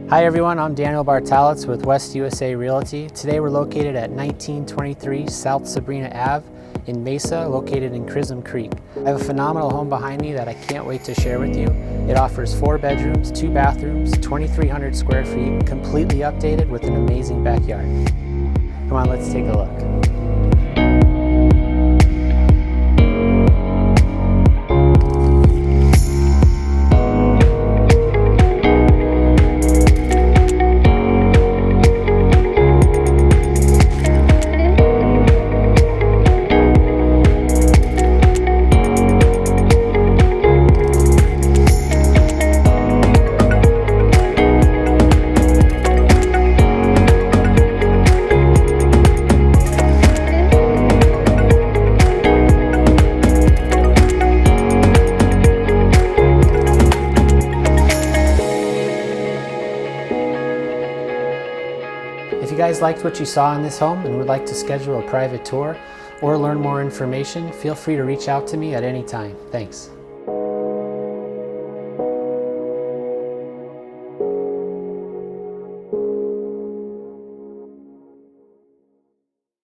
Hi everyone, I'm Daniel Bartalits with West USA Realty. Today we're located at 1923 South Sabrina Ave in Mesa, located in Crismon Creek. I have a phenomenal home behind me that I can't wait to share with you. It offers 4 bedrooms, 2 bathrooms, 2,300 square feet, completely updated with an amazing backyard. Come on, let's take a look. If you guys liked what you saw in this home and would like to schedule a private tour or learn more information, feel free to reach out to me at any time. Thanks.